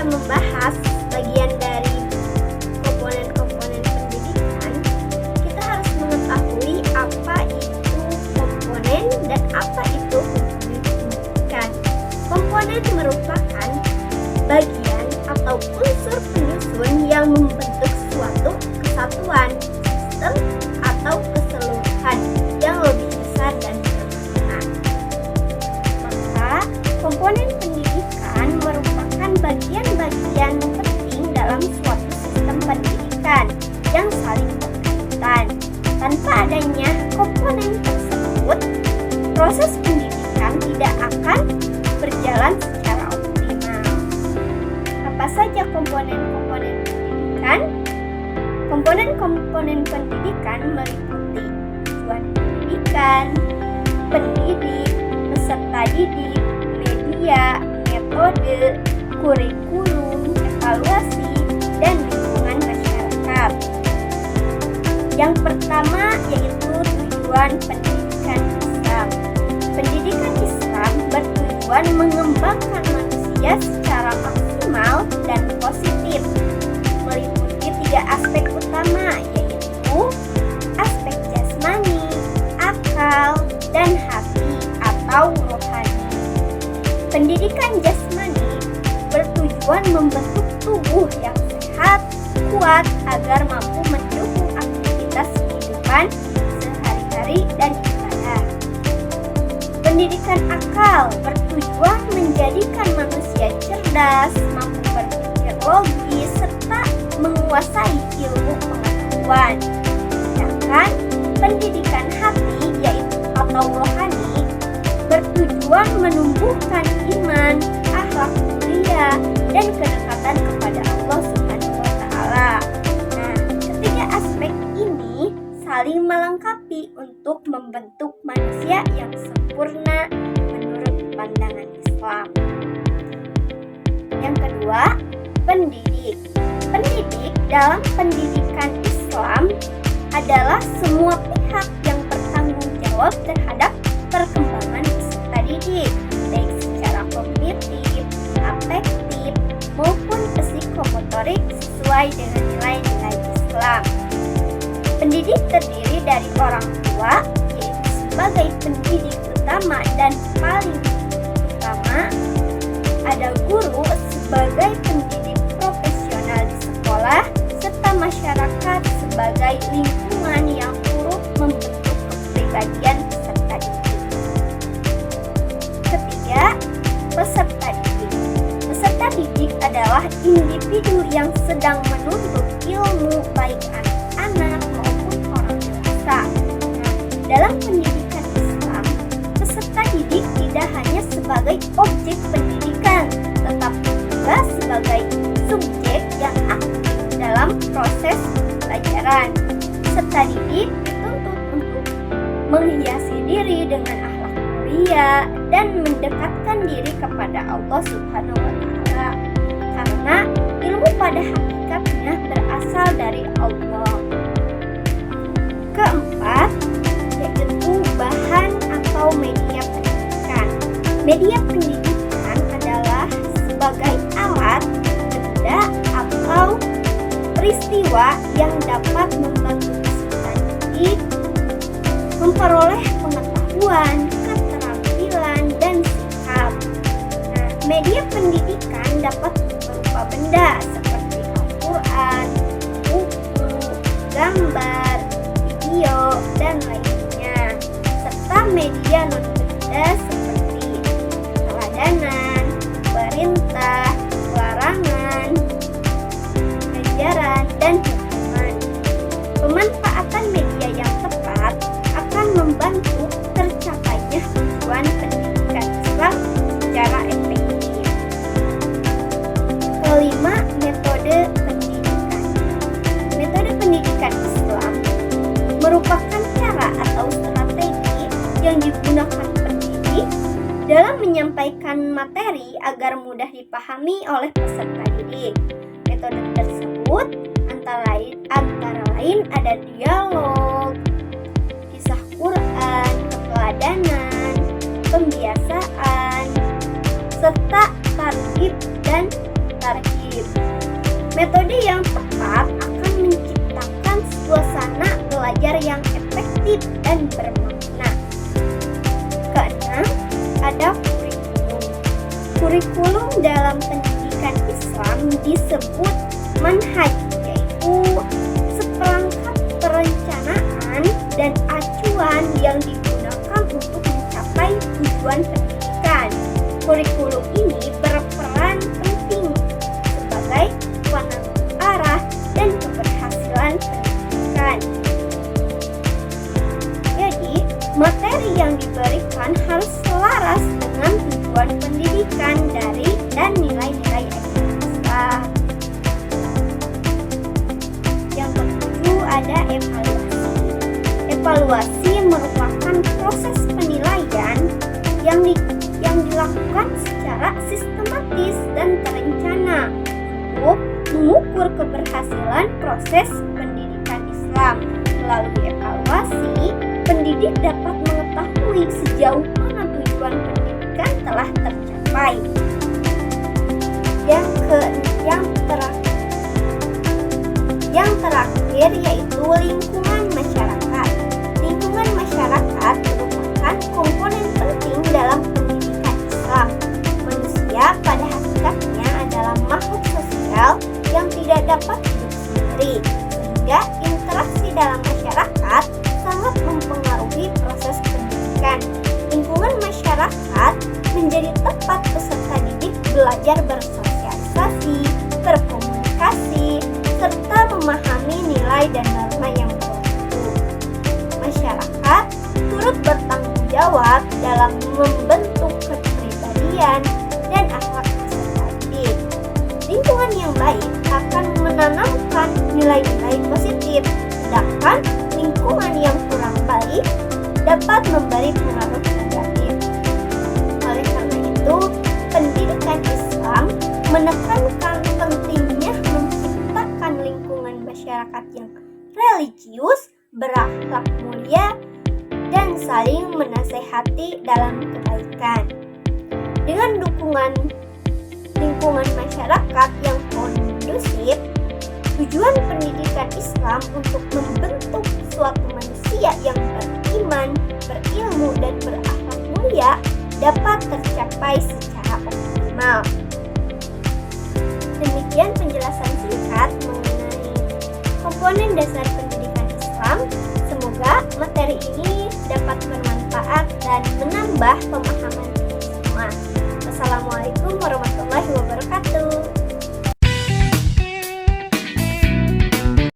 kita membahas bagian dari komponen-komponen pendidikan, kita harus mengetahui apa itu komponen dan apa itu komponen pendidikan. Komponen merupakan bagian atau unsur penyusun yang membentuk suatu kesatuan, sistem, atau keseluruhan yang lebih besar dan sempurna. Maka, komponen pendidikan merupakan bagian-bagian penting dalam suatu sistem pendidikan yang saling berkaitan. Tanpa adanya komponen tersebut, proses pendidikan tidak akan berjalan secara optimal. Apa saja komponen-komponen pendidikan? Komponen-komponen pendidikan meliputi tujuan pendidikan, pendidik, peserta didik, media, metode, kurikulum, evaluasi, dan lingkungan masyarakat. Yang pertama yaitu tujuan pendidikan Islam. Pendidikan Islam bertujuan mengembangkan manusia secara maksimal dan positif, meliputi 3 aspek utama, yaitu aspek jasmani, akal, dan hati atau rohani. Pendidikan jasmani bertujuan membentuk tubuh yang sehat, kuat, agar mampu mendukung aktivitas kehidupan sehari-hari dan ibadah. Pendidikan akal bertujuan menjadikan manusia cerdas, mampu berpikir logis, serta menguasai ilmu pengetahuan. Sedangkan pendidikan hati yaitu atau rohani bertujuan menumbuhkan iman, akhlak mulia, dan kedekatan kepada Allah Subhanahu wa Ta'ala. Nah, ketiga aspek ini saling melengkapi untuk membentuk manusia yang sempurna menurut pandangan Islam. Yang kedua, pendidik. Pendidik dalam pendidikan Islam adalah semua pihak yang bertanggung jawab terhadap perkembangan peserta didik, baik secara kognitif, afektif, maupun psikomotorik sesuai dengan nilai-nilai Islam. Pendidik terdiri dari orang tua, yaitu sebagai pendidik utama dan paling utama, ada guru sebagai pendidik profesional di sekolah, serta masyarakat sebagai lingkungan yang turut membentuk kepribadian peserta didik. Ketiga, peserta didik. Peserta didik adalah individu yang sedang menuntut ilmu, baik anak-anak maupun orang dewasa. Nah, dalam pendidikan Islam, peserta didik tidak hanya sebagai objek pendidikan, tetapi juga sebagai subjek yang aktif dalam proses pelajaran. Peserta didik dituntut untuk menghiasi diri dengan akhlak mulia dan mendekatkan diri kepada Allah Subhanahu wa Ta'ala, karena ilmu pada hakikatnya berasal dari Allah. Keempat, yaitu bahan atau media pendidikan. Media pendidikan adalah sebagai alat, benda, atau peristiwa yang dapat membantu peserta didik memperoleh pengetahuan, keterampilan, dan sikap. Nah, media pendidikan dapat berupa benda seperti Al-Quran, buku, gambar, video, dan lainnya, serta media non-benda seperti teladanan, perintah, larangan, ajaran, dan hukuman. Pemanfaatan media yang tepat akan membantu tercapainya tujuan pendidikan Islam secara efektif. Kelima, metode pendidikan. Metode pendidikan Islam merupakan cara atau strategi yang digunakan pendidik dalam menyampaikan materi agar mudah dipahami oleh peserta didik. Metode tersebut antara lain ada dialog, kisah Quran, keteladanan, pembiasaan, serta targhib dan tarhib. Metode yang tepat akan menciptakan suasana belajar yang efektif dan bermakna. Keenam, ada kurikulum. Kurikulum dalam pendidikan Islam disebut manhaj, yaitu seperangkat perencanaan dan acuan yang digunakan untuk mencapai tujuan pendidikan. Kurikulum ini berperan penting sebagai penentu arah dan keberhasilan pendidikan. Jadi, materi yang diberikan harus selaras dengan tujuan pendidikan dan nilai-nilai Islam. Yang ketujuh, ada evaluasi. Evaluasi merupakan proses penilaian yang dilakukan secara sistematis dan terencana untuk mengukur keberhasilan proses pendidikan Islam. Melalui evaluasi, pendidik dapat mengetahui sejauh mana tujuan pendidikan telah tercapai. Yang terakhir yaitu lingkungan masyarakat. Lingkungan masyarakat merupakan komponen penting dalam pendidikan Islam. Manusia pada hakikatnya adalah makhluk sosial yang tidak dapat hidup sendiri, sehingga interaksi dalam masyarakat sangat mempengaruhi proses pendidikan. Lingkungan masyarakat menjadi tempat peserta didik belajar bersosialisasi, berkomunikasi, serta memahami nilai dan norma yang berlaku. Masyarakat turut bertanggung jawab dalam membentuk kepribadian dan akhlak peserta didik. Lingkungan yang baik akan menanamkan nilai-nilai positif, sedangkan lingkungan yang kurang baik dapat memberi pengaruh negatif. Oleh karena itu, pendidikan Islam menekankan pentingnya menciptakan lingkungan masyarakat yang religius, berakhlak mulia, dan saling menasehati dalam kebaikan. Dengan dukungan lingkungan masyarakat yang kondusif, tujuan pendidikan Islam untuk membentuk suatu manusia yang beriman, berilmu, dan berakhlak mulia dapat tercapai secara optimal. Demikian penjelasan singkat mengenai komponen dasar pendidikan Islam. Semoga materi ini dapat bermanfaat dan menambah pemahaman kita semua. Wassalamualaikum warahmatullahi wabarakatuh.